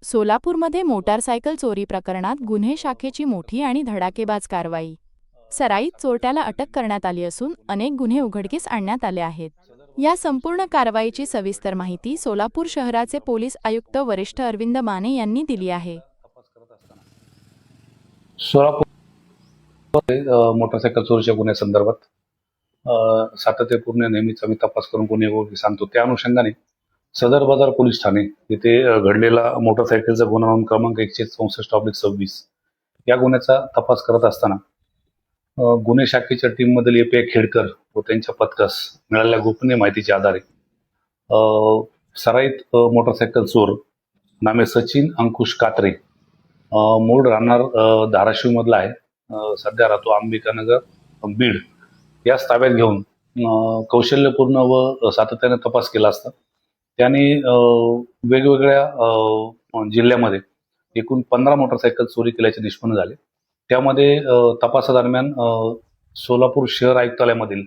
सोलापूरमध्ये मोटारसायकल चोरी प्रकरणात गुन्हे शाखेची मोठी आणि धडाकेबाज कारवाई. सराईत चोरट्याला अटक करण्यात आली असून अनेक गुन्हे उघडकीस आणण्यात आले आहेत. या संपूर्ण कारवाईची सविस्तर माहिती सोलापूर शहराचे पोलीस आयुक्त वरिष्ठ अरविंद माने यांनी दिली आहे. सोलापूर मोटरसायकल चोरीच्या गुन्ह्यासंदर्भात सातत्यपूर्ण नेहमीच आम्ही तपास करून गुन्हे उघडकीस आणतो. त्या अनुषंगाने सदर बाजार पोलीस ठाणे येथे घडलेला मोटरसायकलचा गुन्हा नोंद क्रमांक 164/26 या गुन्ह्याचा तपास करत असताना गुन्हे शाखेच्या टीम मधील ए.पी. खेडकर व त्यांच्या पथकास मिळालेल्या गोपनीय माहितीच्या आधारे सराईत मोटरसायकल चोर नामे सचिन अंकुश कात्रे, मूळ राहणार धाराशिव मधला आहे, सध्या राहतो अंबिकानगर बीड, याच ताब्यात घेऊन कौशल्यपूर्ण व सातत्याने तपास केला असता त्याने वेगवेगळ्या जिल्ह्यामध्ये एकूण 15 मोटरसायकल चोरी केल्याचे निष्पन्न झाले. त्यामध्ये तपासादरम्यान सोलापूर शहर आयुक्तालयामधील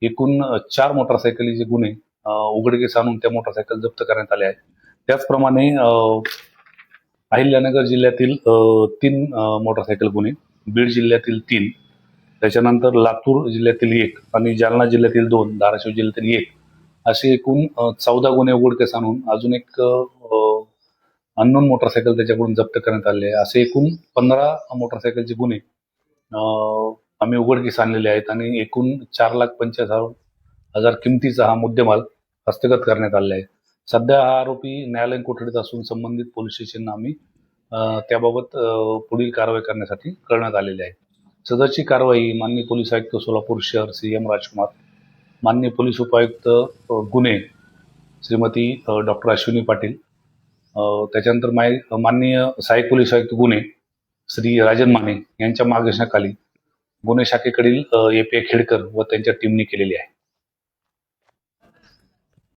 एकूण 4 मोटरसायकलीचे गुन्हे उघडकीस आणून त्या मोटरसायकल जप्त करण्यात आले आहेत. त्याचप्रमाणे अहिल्यानगर जिल्ह्यातील 3 मोटरसायकल गुन्हे, बीड जिल्ह्यातील 3, त्याच्यानंतर लातूर जिल्ह्यातील 1 आणि जालना जिल्ह्यातील 2, धाराशिव जिल्ह्यातील 1 असे एकूण 14 गुन्हे उघडकीस आणून अजून एक अननोन मोटरसायकल त्याच्याकडून जप्त करण्यात आले आहे. असे एकूण 15 मोटरसायकलचे गुन्हे आम्ही उघडकीस आणलेले आहेत आणि एकूण 4,45,000 किमतीचा हा मुद्देमाल हस्तगत करण्यात आलेला आहे. सध्या हा आरोपी न्यायालयीन कोठडीत असून संबंधित पोलीस स्टेशनला आम्ही त्याबाबत पुढील कारवाई करण्यासाठी कळवण्यात आलेली आहे. सदरची कारवाई माननीय पोलीस आयुक्त सोलापूर शहर CM राजकुमार, माननीय पोलीस उपायुक्त गुन्हे श्रीमती डॉक्टर अश्विनी पाटील, त्याच्यानंतर माननीय सहाय्यक पोलीस आयुक्त गुन्हे श्री राजन माने यांच्या मार्गदर्शनाखाली गुन्हे शाखेकडील A.P. खेडकर व त्यांच्या टीमने केलेली आहे.